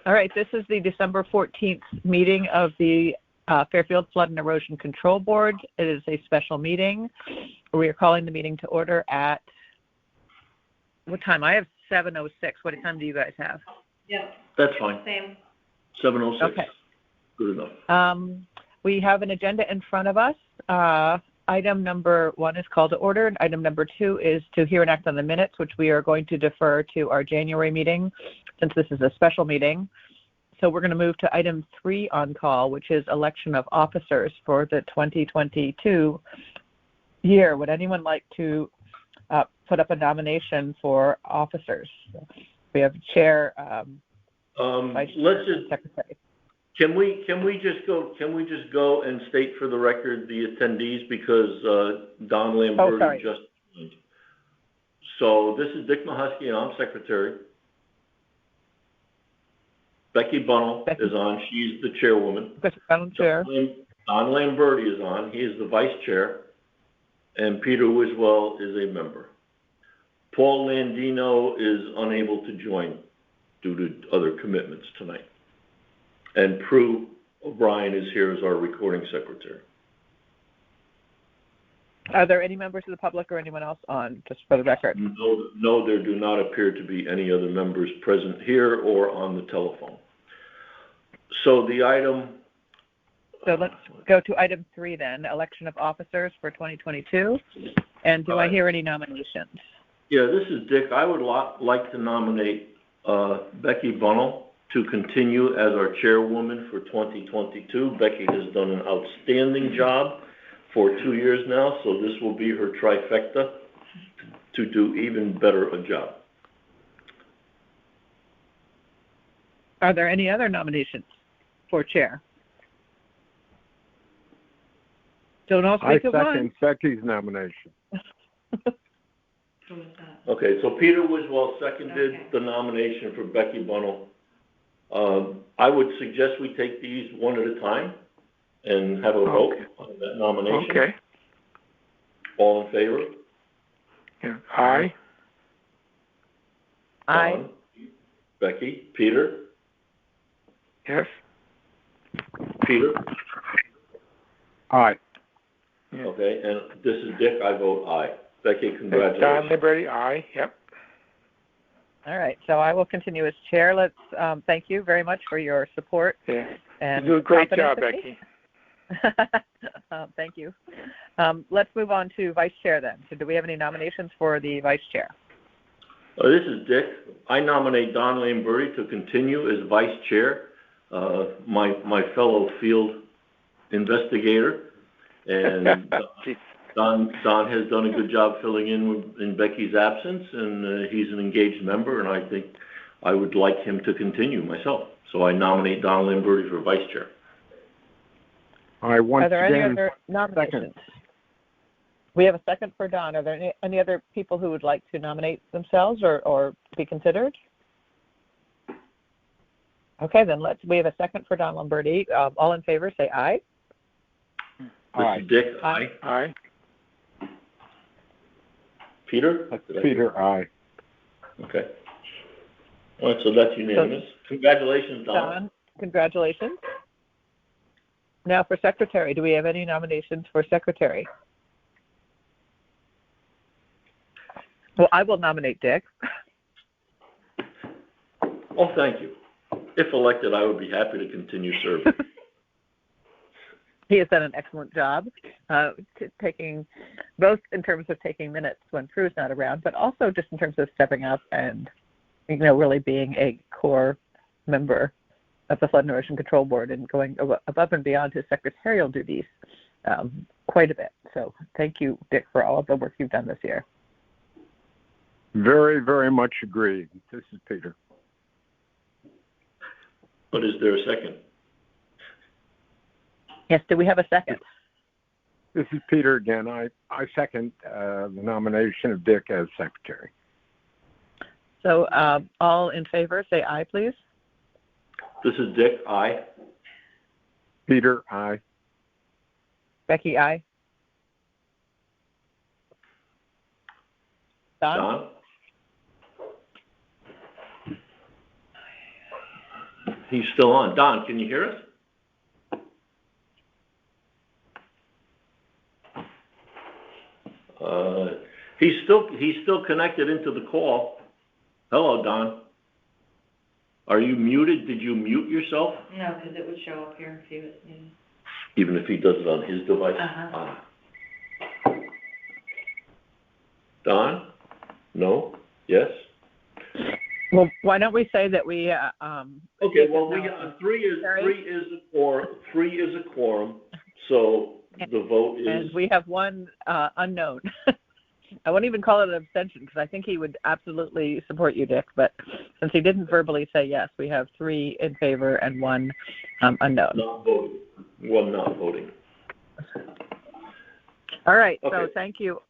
All right, this is the December 14th meeting of the Fairfield Flood and Erosion Control Board. It is a special meeting. We are calling the meeting to order at, what time? I have 7:06. What time do you guys have? Yeah. That's fine. Same. 7:06. Okay. Good enough. We have an agenda in front of us. Item number 1 is called to order, and item number 2 is to hear and act on the minutes, which we are going to defer to our January meeting since this is a special meeting. So we're going to move to item 3 on call, which is election of officers for the 2022 year. Would anyone like to put up a nomination for officers? We have chair, vice chair, secretary. Can we just go and state for the record the attendees, because Don Lamberti just joined. So this is Dick Mahusky and I'm secretary. Becky Bunnell is on. She's the chairwoman. Chair. Don Lamberti is on. He is the vice chair. And Peter Wiswell is a member. Paul Landino is unable to join due to other commitments tonight. And Prue O'Brien is here as our recording secretary. Are there any members of the public or anyone else on, just for the record? No, there do not appear to be any other members present here or on the telephone. So the item... So let's go to item 3 then, election of officers for 2022. And do I hear any nominations? Yeah, this is Dick. I would like to nominate Becky Bunnell to continue as our chairwoman for 2022. Becky has done an outstanding job for 2 years now, so this will be her trifecta to do even better a job. Are there any other nominations for chair? Don't all speak at once. I second Becky's nomination. Okay, so Peter Wiswell seconded the nomination for Becky Bunnell. I would suggest we take these one at a time and have a vote on that nomination. Okay. All in favor? Yeah. Aye. Aye. Don, Becky, Peter? Yes. Peter? Aye. Okay, and this is Dick. I vote aye. Becky, congratulations. Don Liberty, aye. Yep. All right, so I will continue as chair. Let's thank you very much for your support. Yeah. And you do a great job, Becky. Thank you. Let's move on to vice chair then. So do we have any nominations for the vice chair? This is Dick. I nominate Don Lamberti to continue as vice chair, my fellow field investigator. And Don has done a good job filling in Becky's absence, and he's an engaged member, and I think I would like him to continue myself. So I nominate Don Lamberti for vice chair. Are there any other nominations? We have a second for Don. Are there any other people who would like to nominate themselves or be considered? Okay, then we have a second for Don Lamberti. All in favor, say aye. This is Dick. Aye. Aye. Peter? Peter, aye. Okay. All right, so that's unanimous. Congratulations, Don. Don, congratulations. Now for secretary, do we have any nominations for secretary? Well, I will nominate Dick. Oh, thank you. If elected, I would be happy to continue serving. He has done an excellent job, taking both in terms of taking minutes when Prue's not around, but also just in terms of stepping up and, really being a core member of the Flood and Erosion Control Board and going above and beyond his secretarial duties quite a bit. So thank you, Dick, for all of the work you've done this year. Very, very much agreed. This is Peter. But is there a second? Yes, do we have a second? This is Peter again. I second the nomination of Dick as secretary. So all in favor, say aye, please. This is Dick. Aye. Peter, aye. Becky, aye. Don? He's still on. Don, can you hear us? He's still connected into the call. Hello, Don. Are you muted? Did you mute yourself? No, because it would show up here if he was muted. Even if he does it on his device? Uh-huh. Don? No? Yes? Well, why don't we say that we, Okay, well, we got, three is a quorum, so the vote is. and we have one unknown. I won't even call it an abstention because I think he would absolutely support you, Dick. But since he didn't verbally say yes, we have 3 in favor and 1 unknown. Not voting. 1 not voting. All right. Okay. So thank you.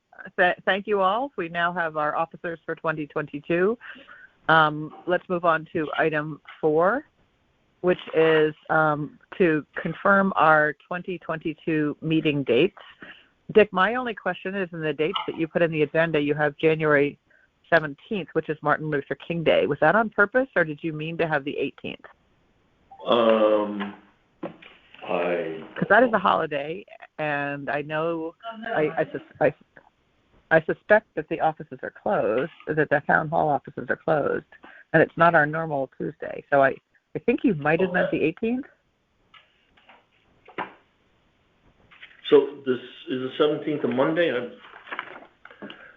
Thank you all. We now have our officers for 2022. Let's move on to item 4, which is to confirm our 2022 meeting dates. Dick, my only question is in the dates that you put in the agenda, you have January 17th, which is Martin Luther King Day. Was that on purpose, or did you mean to have the 18th? Because that is a holiday, and I know I suspect that the offices are closed, that the town hall offices are closed, and it's not our normal Tuesday. So I think you might have meant the 18th. So this is the 17th a Monday?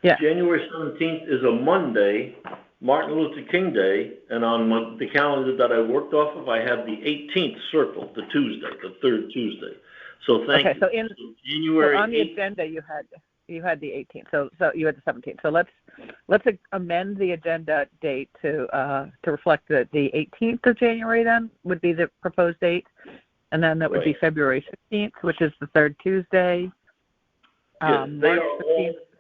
Yeah. January 17th is a Monday, Martin Luther King Day, and on the calendar that I worked off of, I have the 18th circled, the Tuesday, the 3rd Tuesday. So thank you. So January so on the 8th, agenda you had the 18th. So you had the 17th. So let's amend the agenda date to reflect that the 18th of January then would be the proposed date. And then that would be February 15th, which is the 3rd Tuesday. Yes, March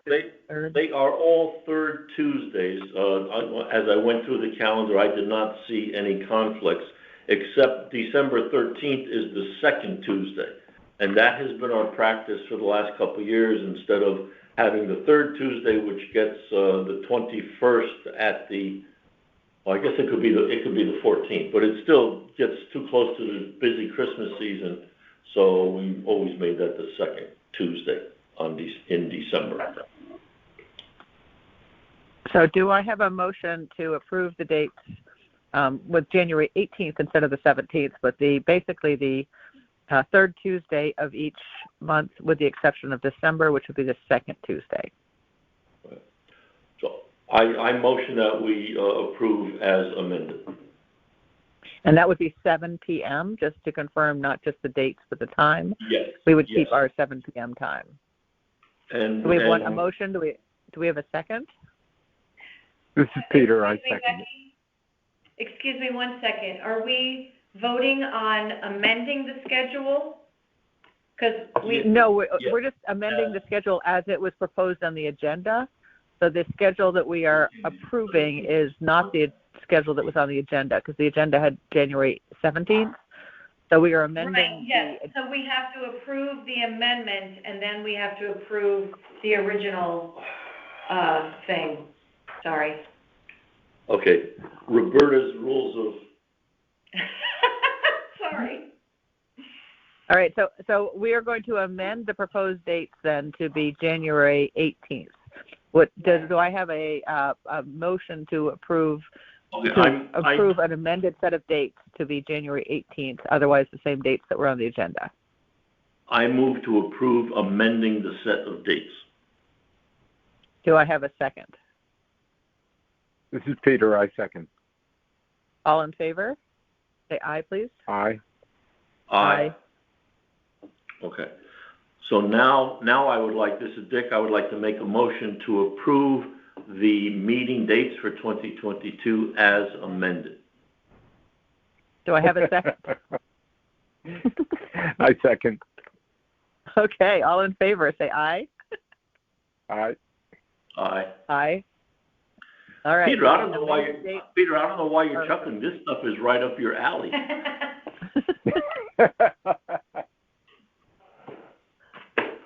15th, they are all 3rd Tuesdays. As I went through the calendar, I did not see any conflicts, except December 13th is the 2nd Tuesday. And that has been our practice for the last couple of years, instead of having the 3rd Tuesday, which gets the 21st at the, well, I guess it could be the 14th, but it still gets too close to the busy Christmas season, so we always made that the 2nd Tuesday in December. So do I have a motion to approve the dates with January 18th instead of the 17th, but basically the 3rd Tuesday of each month, with the exception of December, which would be the 2nd Tuesday? So I motion that we approve as amended. And that would be 7 p.m., just to confirm not just the dates but the time? Yes. We would keep our 7 p.m. time. And do we have a motion? Do we have a second? This is Peter. I second. Excuse me 1 second. Are we voting on amending the schedule? No, we're just amending the schedule as it was proposed on the agenda. So the schedule that we are approving is not the schedule that was on the agenda, because the agenda had January 17th. So we are amending. Right, yes. So we have to approve the amendment, and then we have to approve the original thing. Sorry. Okay. Roberta's rules of... Sorry. All right, so we are going to amend the proposed dates then to be January 18th. Do I have a motion to approve an amended set of dates to be January 18th, otherwise the same dates that were on the agenda? I move to approve amending the set of dates. Do I have a second? This is Peter. I second. All in favor? Say aye, please. Aye. Aye. Okay. So now I would like, this is Dick, I would like to make a motion to approve the meeting dates for 2022 as amended. Do I have a second? I second. Okay, all in favor, say aye. Aye. Aye. Aye. All right. Peter, I don't know why you're chuckling. This stuff is right up your alley.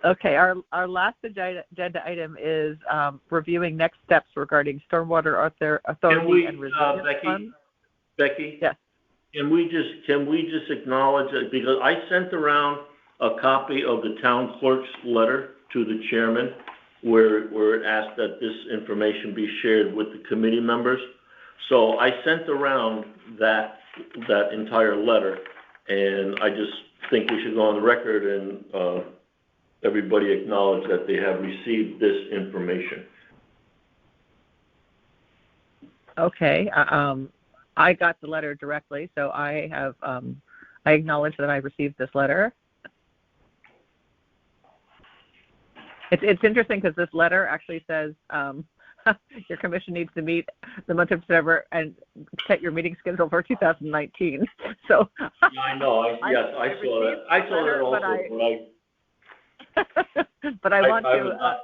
Okay, our last agenda item is reviewing next steps regarding Stormwater Authority and Resilience Fund. Becky? Yes. Can we just acknowledge that, because I sent around a copy of the town clerk's letter to the chairman where it asked that this information be shared with the committee members. So I sent around that entire letter, and I just think we should go on the record and everybody acknowledge that they have received this information. Okay. I got the letter directly, so I have I acknowledge that I received this letter. It's interesting because this letter actually says your commission needs to meet the month of December and set your meeting schedule for 2019. So Yeah, I know. I saw that. I saw that also, but I want to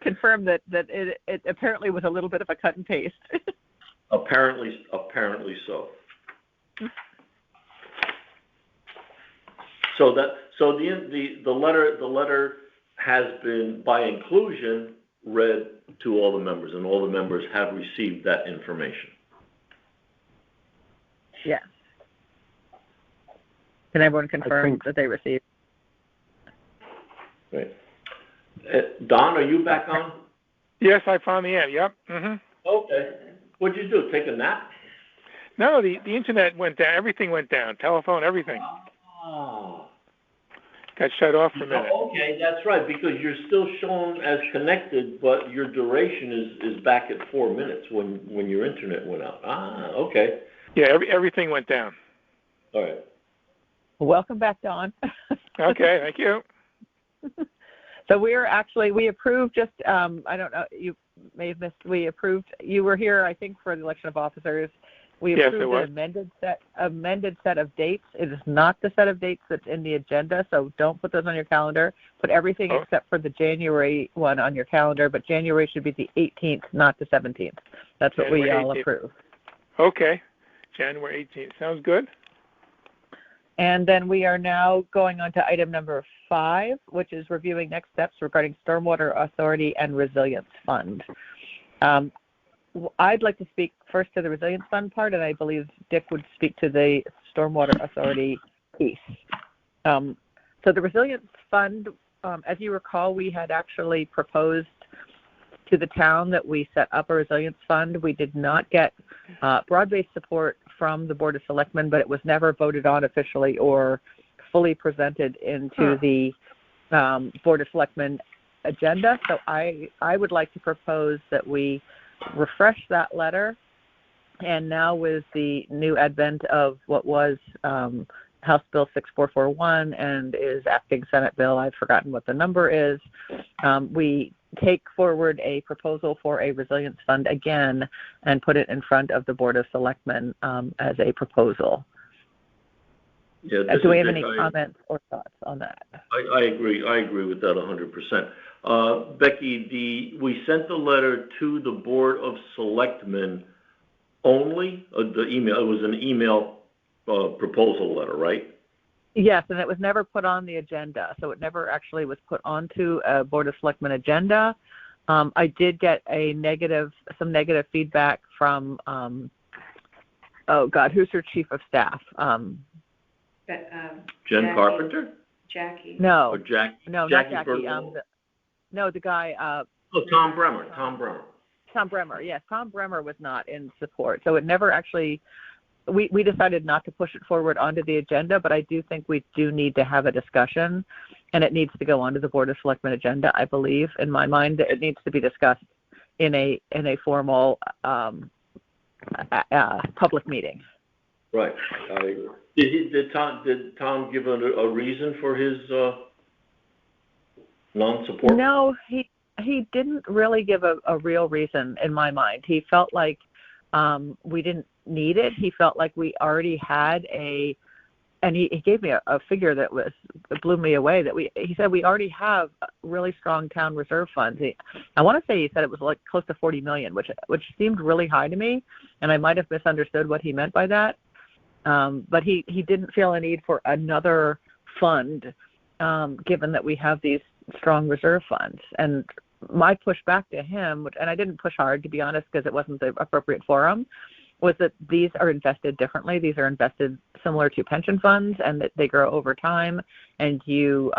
confirm that it apparently was a little bit of a cut and paste. Apparently so. So the letter has been, by inclusion, read to all the members, and all the members have received that information. Yes. Can everyone confirm that they received? Right. Don, are you back on? Yes, I finally am. Yep. Mm-hmm. Okay. What'd you do? Take a nap? No, the internet went down. Everything went down. Telephone, everything. Oh. Got shut off for a minute. Okay, that's right, because you're still shown as connected, but your duration is back at 4 minutes when your internet went out. Okay. Yeah, everything went down. All right. Welcome back, Don. Okay, thank you. So we approved just, I don't know, you may have missed, you were here, I think, for the election of officers. We approved an amended set of dates. It is not the set of dates that's in the agenda, so don't put those on your calendar. Put everything except for the January one on your calendar, but January should be the 18th, not the 17th. That's what we all approved. Okay, January 18th. Sounds good. And then we are now going on to item number 5, which is reviewing next steps regarding Stormwater Authority and Resilience Fund. I'd like to speak first to the Resilience Fund part, and I believe Dick would speak to the Stormwater Authority piece. So the Resilience Fund, as you recall, we had actually proposed to the town that we set up a Resilience Fund. We did not get broad-based support from the Board of Selectmen, but it was never voted on officially or fully presented into the Board of Selectmen agenda. So I would like to propose that we refresh that letter, and now with the new advent of what was House Bill 6441 and is acting Senate Bill, I've forgotten what the number is, we take forward a proposal for a resilience fund again and put it in front of the Board of Selectmen as a proposal. Yeah, do we have any comments or thoughts on that? I agree with that 100%. Becky, we sent the letter to the Board of Selectmen only, the email, it was an email proposal letter, right? Yes, and it was never put on the agenda, so it never actually was put onto a Board of Selectmen agenda. I did get some negative feedback from, who's her chief of staff? Jen Carpenter? Jackie. No. Or Jack? No, Jackie not Jackie. The guy. Tom Bremer. Tom Bremer, yes. Tom Bremer was not in support, so it never actually. We decided not to push it forward onto the agenda, but I do think we do need to have a discussion, and it needs to go onto the Board of Selectmen agenda. I believe, in my mind, that it needs to be discussed in a formal public meeting. Right. Did Tom give a reason for his non-support? No, he didn't really give a real reason in my mind. He felt like we didn't need it. He felt like we already had and he gave me a figure that blew me away. He said we already have really strong town reserve funds. I want to say he said it was like close to $40 million, which seemed really high to me, and I might have misunderstood what he meant by that. But he didn't feel a need for another fund, given that we have these strong reserve funds. And my pushback to him, and I didn't push hard, to be honest, because it wasn't the appropriate forum, was that these are invested differently. These are invested similar to pension funds, and that they grow over time, and you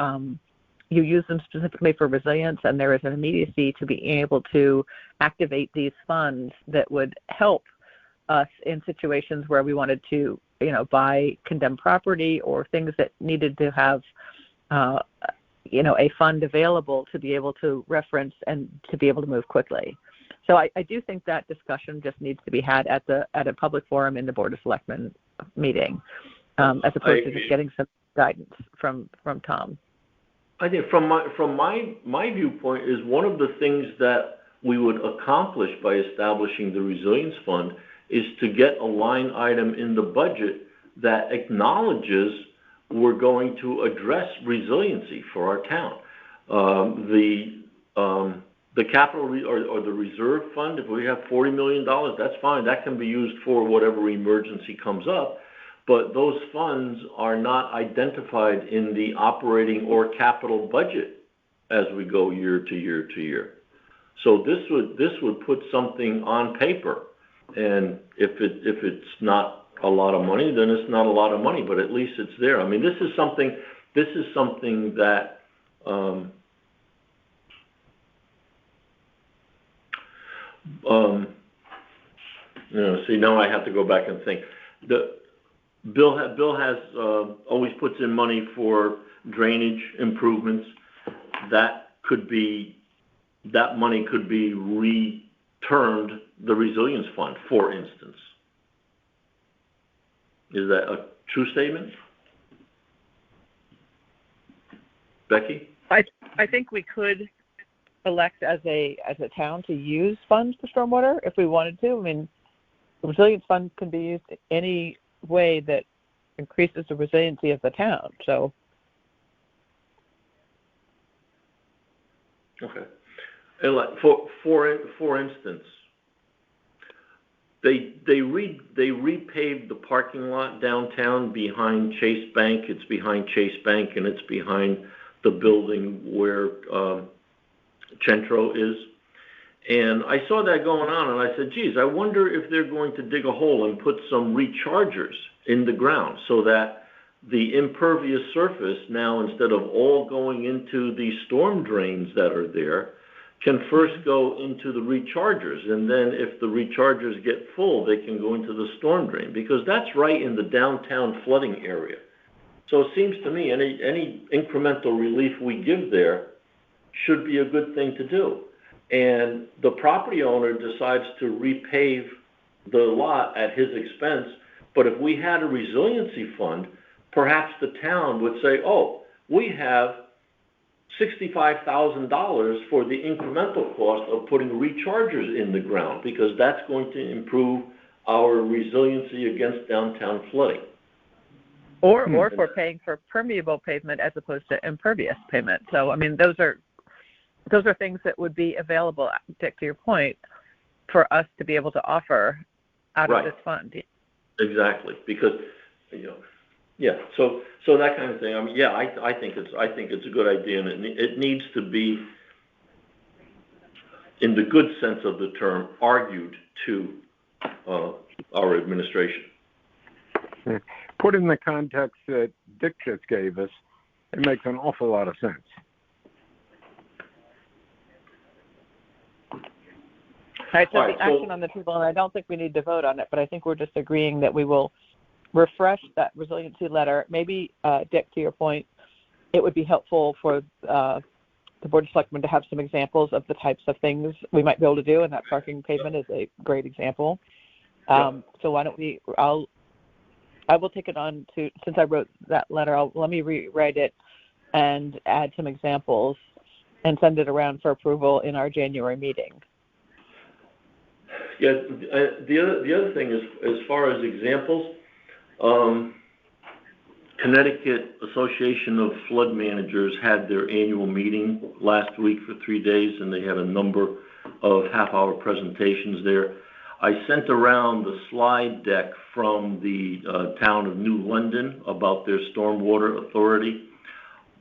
use them specifically for resilience, and there is an immediacy to being able to activate these funds that would help us in situations where we wanted to, buy condemned property or things that needed to have, a fund available to be able to reference and to be able to move quickly. So I do think that discussion just needs to be had at a public forum in the Board of Selectmen meeting, as opposed to just getting some guidance from Tom. I think from my viewpoint is one of the things that we would accomplish by establishing the resilience fund is to get a line item in the budget that acknowledges we're going to address resiliency for our town. The capital or the reserve fund, if we have $40 million, that's fine. That can be used for whatever emergency comes up. But those funds are not identified in the operating or capital budget as we go year to year to year. So this would put something on paper, and if it's not a lot of money, then it's not a lot of money. But at least it's there. I mean, this is something that see, now I have to go back and think. Bill has always puts in money for drainage improvements. That money could be returned the resilience fund, for instance. Is that a true statement, Becky? I think we could elect as a town to use funds for stormwater if we wanted to. I mean, the resilience fund can be used any way that increases the resiliency of the town. So, okay, and like for instance, they repaved the parking lot downtown behind Chase Bank. It's behind Chase Bank, and it's behind the building where Centro is. And I saw that going on, and I said, geez, I wonder if they're going to dig a hole and put some rechargers in the ground so that the impervious surface now, instead of all going into the storm drains that are there, can first go into the rechargers. And then if the rechargers get full, they can go into the storm drain, because that's right in the downtown flooding area. So it seems to me any incremental relief we give there should be a good thing to do. And the property owner decides to repave the lot at his expense. But if we had a resiliency fund, perhaps the town would say, oh, we have $65,000 for the incremental cost of putting rechargers in the ground, because that's going to improve our resiliency against downtown flooding. Or if we're paying for permeable pavement as opposed to impervious pavement. So, I mean, those are things that would be available, Dick, to your point, for us to be able to offer out of this fund. Exactly, because so that kind of thing. I mean, I think it's a good idea, and it needs to be, in the good sense of the term, argued to our administration. Put in the context that Dick just gave us, it makes an awful lot of sense. All right, so the action on the table, and I don't think we need to vote on it, but I think we're just agreeing that we will refresh that resiliency letter. Maybe, Dick, to your point, it would be helpful for the Board of Selectmen to have some examples of the types of things we might be able to do, and that parking pavement is a great example. So why don't I will take it on to, since I wrote that letter, let me rewrite it and add some examples and send it around for approval in our January meeting. Yeah, the other thing is, as far as examples, Connecticut Association of Flood Managers had their annual meeting last week for 3 days, and they had a number of half-hour presentations there. I sent around the slide deck from the town of New London about their stormwater authority.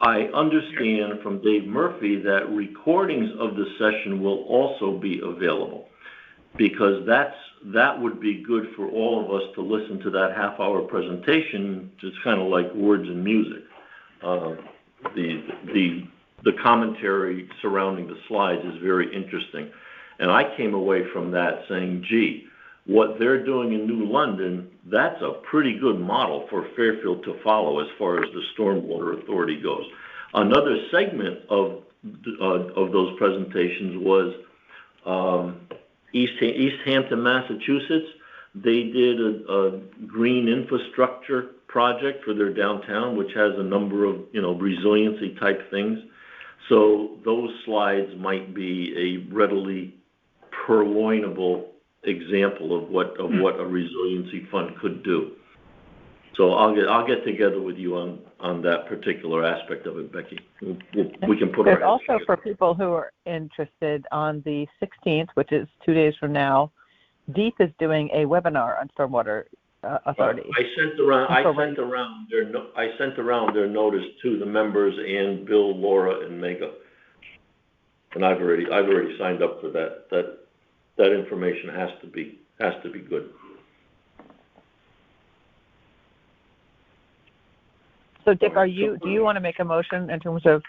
I understand from Dave Murphy that recordings of the session will also be available, because that's that would be good for all of us to listen to that half-hour presentation, just kind of like words and music. The commentary surrounding the slides is very interesting. And I came away from that saying, gee, what they're doing in New London, that's a pretty good model for Fairfield to follow as far as the Stormwater Authority goes. Another segment of those presentations was East Hampton, Massachusetts. They did a green infrastructure project for their downtown, which has a number of, resiliency type things. So those slides might be a readily purloinable example of what a resiliency fund could do. So I'll get together with you on that particular aspect of it, Becky. We can put There's also, for people who are interested, on the 16th, which is 2 days from now, DEEP is doing a webinar on Stormwater Authority. I sent around their notice to the members and Bill, Laura, and Mega, and I've already signed up for that. That information has to be good. So, Dick, do you want to make a motion in terms of?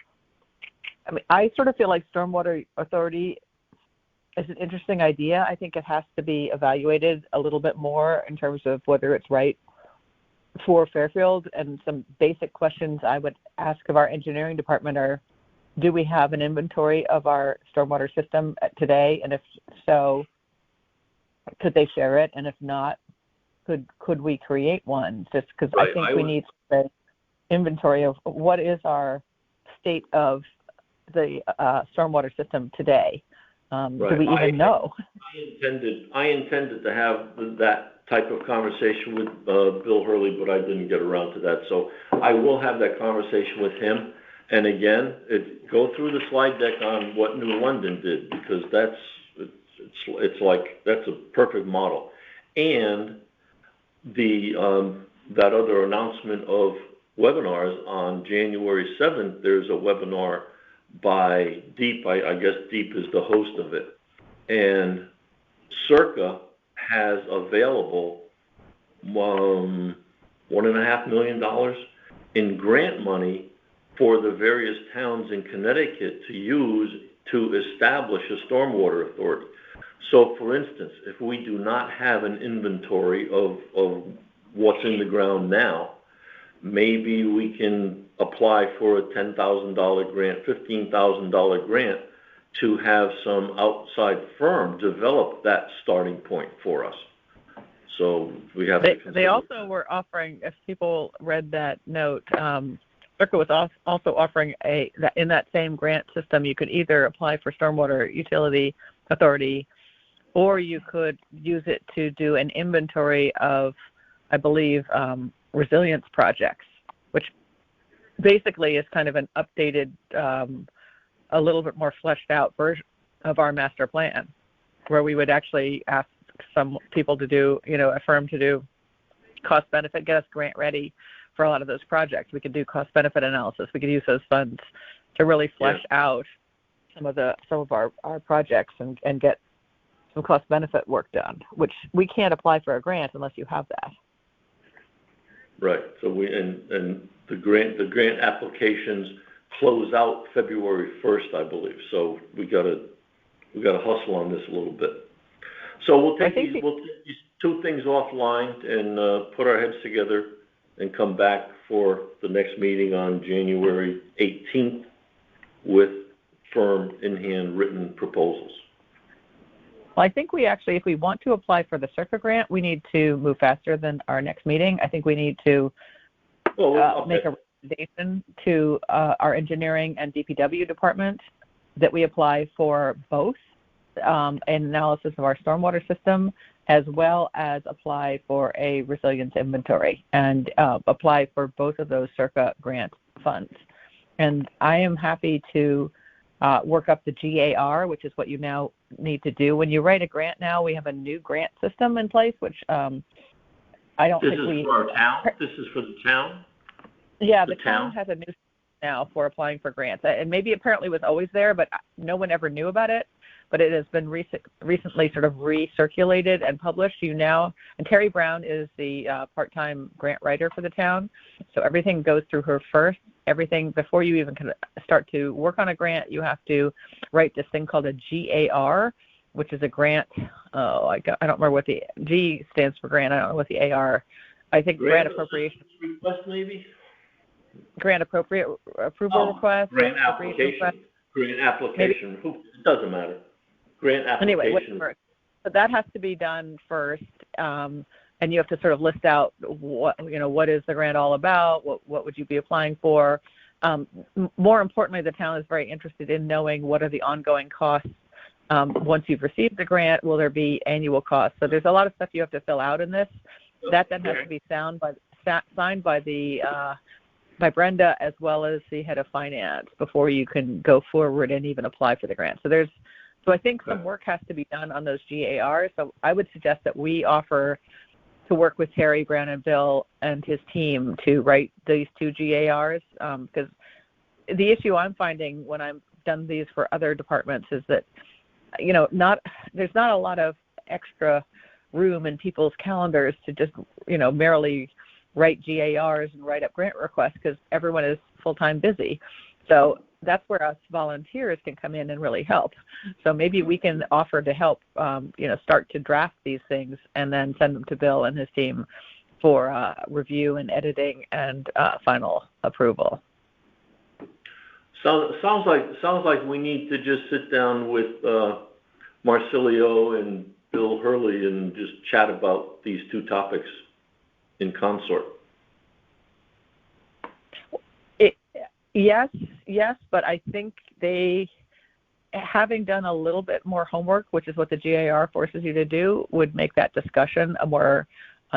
I mean, I sort of feel like Stormwater Authority is an interesting idea. I think it has to be evaluated a little bit more in terms of whether it's right for Fairfield. And some basic questions I would ask of our engineering department are, do we have an inventory of our stormwater system today? And if so, could they share it? And if not, could we create one? Just because I think we need an inventory of what is our state of the stormwater system today. Do we even know? I intended to have that type of conversation with Bill Hurley, but I didn't get around to that. So I will have that conversation with him. And again, go through the slide deck on what New London did, because it's like that's a perfect model. And that other announcement of webinars on January 7th, there's a webinar by DEEP. I guess DEEP is the host of it. And Circa has available $1.5 million in grant money for the various towns in Connecticut to use to establish a stormwater authority. So, for instance, if we do not have an inventory of what's in the ground now, maybe we can apply for a $10,000 grant, $15,000 grant to have some outside firm develop that starting point for us. So we have to consider. They also were offering, if people read that note, Circa was also offering in that same grant system, you could either apply for Stormwater Utility Authority, or you could use it to do an inventory of, I believe, resilience projects, which basically is kind of an updated, a little bit more fleshed out version of our master plan, where we would actually ask some people to do, a firm to do cost benefit, get us grant ready for a lot of those projects. We could do cost benefit analysis. We could use those funds to really flesh out some of our projects and get some cost benefit work done, which we can't apply for a grant unless you have that. Right. So and the grant applications close out February 1st, I believe. So we gotta hustle on this a little bit. So we'll take these two things offline and put our heads together and come back for the next meeting on January 18th with firm in-hand written proposals. Well, I think we actually, if we want to apply for the Circa grant, we need to move faster than our next meeting. I think we need to make a recommendation to our engineering and DPW department that we apply for both an analysis of our stormwater system, as well as apply for a resilience inventory and apply for both of those Circa grant funds. And I am happy to work up the GAR, which is what you now need to do. When you write a grant now, we have a new grant system in place, which I don't think we... This is for our town? This is for the town? Yeah, the town has a new system now for applying for grants. And maybe apparently was always there, but no one ever knew about it. but it has been recently sort of recirculated and published. And Terry Brown is the part-time grant writer for the town, so everything goes through her first. Everything, before you even can start to work on a grant, you have to write this thing called a GAR, which is a grant. I don't remember what the G stands for grant. I don't know what the AR. I think grant appropriation request, maybe. Grant appropriate approval request. Grant application. Grant application. It doesn't matter. Grant application. Anyway, whatever. So that has to be done first, and you have to sort of list out what is the grant all about. What would you be applying for? More importantly, the town is very interested in knowing what are the ongoing costs. Once you've received the grant, will there be annual costs? So there's a lot of stuff you have to fill out in this. That then has to be signed by Brenda as well as the head of finance before you can go forward and even apply for the grant. So I think some work has to be done on those GARs. So I would suggest that we offer to work with Terry Brown and Bill and his team to write these 2 GARs, because the issue I'm finding when I've done these for other departments is that there's not a lot of extra room in people's calendars to just merely write GARs and write up grant requests because everyone is full-time busy. So that's where us volunteers can come in and really help. So maybe we can offer to help start to draft these things and then send them to Bill and his team for review and editing and final approval. Sounds like we need to just sit down with Marsilio and Bill Hurley and just chat about these 2 topics in consort. Yes, but I think they, having done a little bit more homework, which is what the GAR forces you to do, would make that discussion a more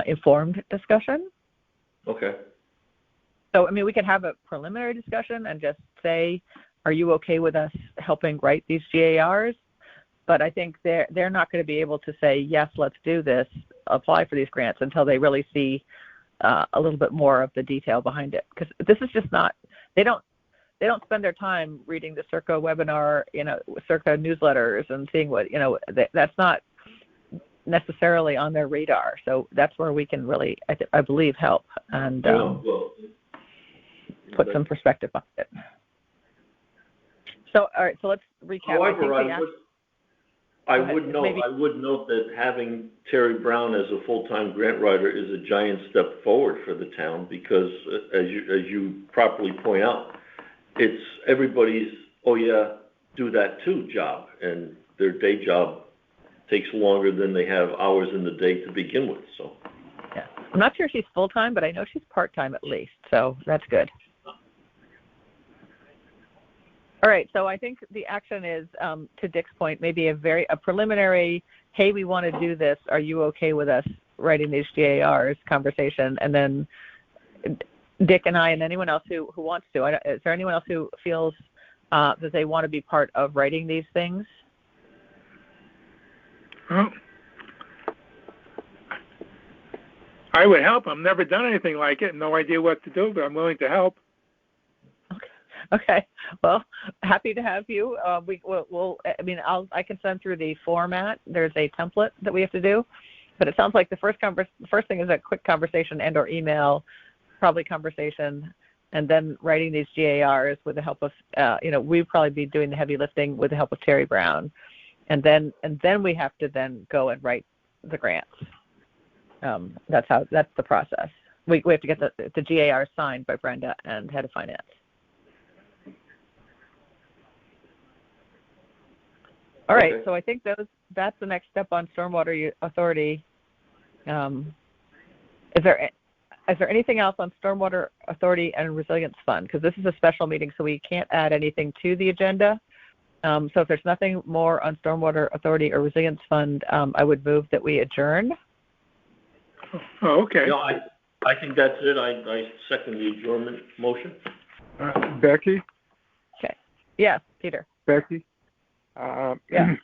informed discussion. Okay. So, we could have a preliminary discussion and just say, are you okay with us helping write these GARs? But I think they're not going to be able to say, yes, let's do this, apply for these grants until they really see a little bit more of the detail behind it. Because this is just not, they don't spend their time reading the Circa webinar, Circa newsletters and seeing what, that's not necessarily on their radar. So that's where we can really, I believe, help and put some perspective on it. So, all right, so let's recap. However, I would note that having Terry Brown as a full-time grant writer is a giant step forward for the town because, as you properly point out, it's everybody's do that too job, and their day job takes longer than they have hours in the day to begin with. So, yeah, I'm not sure she's full-time, but I know she's part-time at least, so that's good. All right, so I think the action is, to Dick's point, maybe a preliminary, hey, we want to do this, are you okay with us writing these GARs conversation, and then Dick and I and anyone else who wants to. Is there anyone else who feels that they want to be part of writing these things? Well, I would help. I've never done anything like it, no idea what to do, but I'm willing to help. Okay. Well, happy to have you. I can send through the format. There's a template that we have to do, but it sounds like the first thing is a quick conversation and/or email, probably conversation, and then writing these GARs with the help of, we'd probably be doing the heavy lifting with the help of Terry Brown, and then we have to then go and write the grants. That's the process. We have to get the GAR signed by Brenda and head of finance. All right, okay. So I think that's the next step on Stormwater Authority. Is there anything else on Stormwater Authority and Resilience Fund? Because this is a special meeting, so we can't add anything to the agenda. So if there's nothing more on Stormwater Authority or Resilience Fund, I would move that we adjourn. Oh, okay. No, I think that's it. I second the adjournment motion. Becky? Okay. Yes, Peter. Becky? Yeah.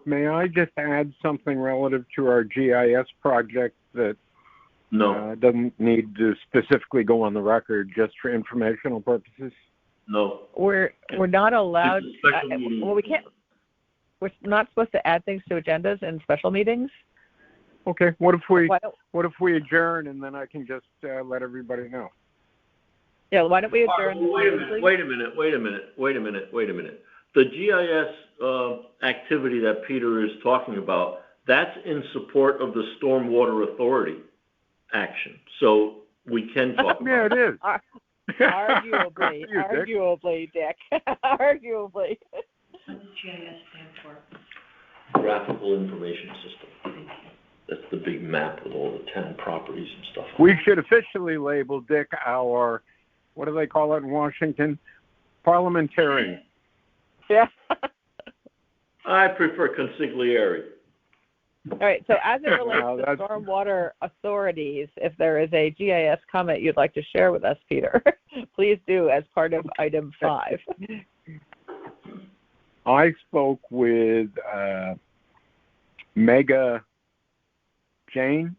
May I just add something relative to our GIS project that doesn't need to specifically go on the record, just for informational purposes? No. We're not allowed. We we're not supposed to add things to agendas in special meetings. Okay, what if we Why adjourn and then I can just let everybody know? Yeah, why don't we adjourn? Wait a minute. The GIS activity that Peter is talking about, that's in support of the Stormwater Authority action. So we can talk about it. Yeah, it is. Arguably, Dick. Arguably. What does GIS stand for? Graphical Information System. That's the big map with all the 10 properties and stuff. We should officially label Dick our, what do they call it in Washington? Parliamentarian. Yeah. I prefer consigliere. All right, so as it relates to stormwater authorities, if there is a GIS comment you'd like to share with us, Peter, please do as part of item 5. I spoke with Mega Jane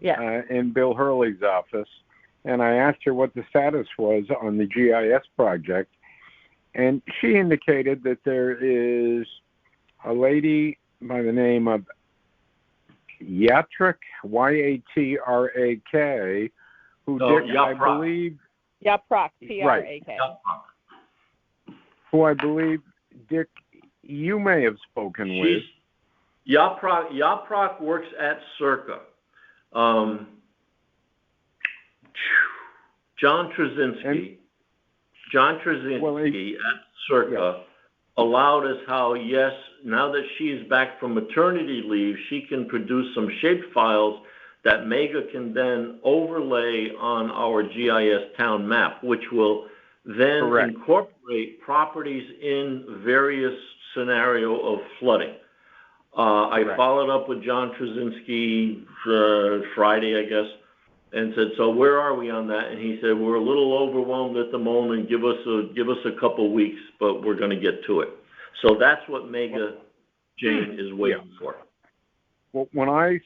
in Bill Hurley's office, and I asked her what the status was on the GIS project, and she indicated that there is a lady by the name of Yatrak, Y-A-T-R-A-K, who I believe... Yaprak, P-R-A-K. Right. Who I believe, Dick, you may have spoken with. Yaprak works at Circa. John Trzynski at Circa allowed us how, yes, now that she is back from maternity leave, she can produce some shaped files that Mega can then overlay on our GIS town map, which will then incorporate properties in various scenario of flooding. I followed up with John Trzynski Friday, I guess, and said, so where are we on that? And he said, we're a little overwhelmed at the moment. Give us a couple weeks, but we're going to get to it. So that's what Mega Jane is waiting for. Well, when I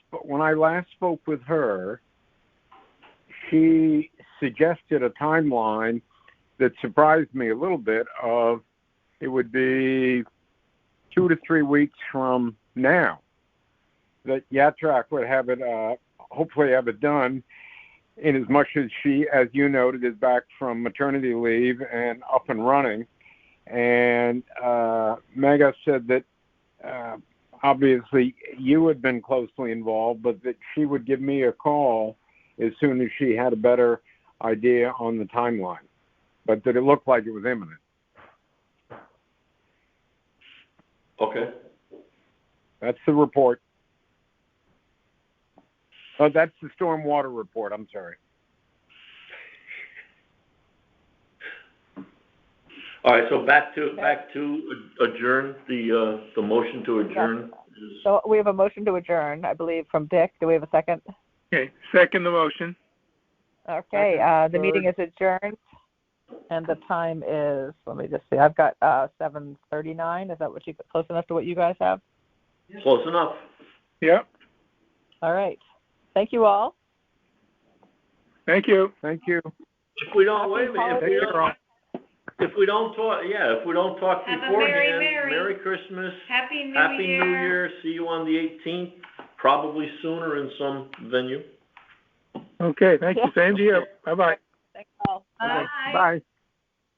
last spoke with her, she suggested a timeline that surprised me a little bit. Of it would be 2 to 3 weeks from now that Yatrak would have it, hopefully have it done. In as much as she, as you noted, is back from maternity leave and up and running. And Mega said that obviously you had been closely involved, but that she would give me a call as soon as she had a better idea on the timeline, but that it looked like it was imminent. Okay. That's the report. Oh, that's the stormwater report. I'm sorry. All right. So back to adjourn. The motion to adjourn. So we have a motion to adjourn, I believe, from Dick. Do we have a second? Okay. Second the motion. Okay. The meeting is adjourned, and the time is. Let me just see. I've got 7:39. Is that what close enough to what you guys have? Close enough. Yep. All right. Thank you all. Thank you. Thank you. If we don't talk Have beforehand, a Merry Christmas. Happy New New Year. Year. See you on the 18th, probably sooner in some venue. Okay, thank you. Same to you. Bye-bye. Thanks all. Bye. Bye.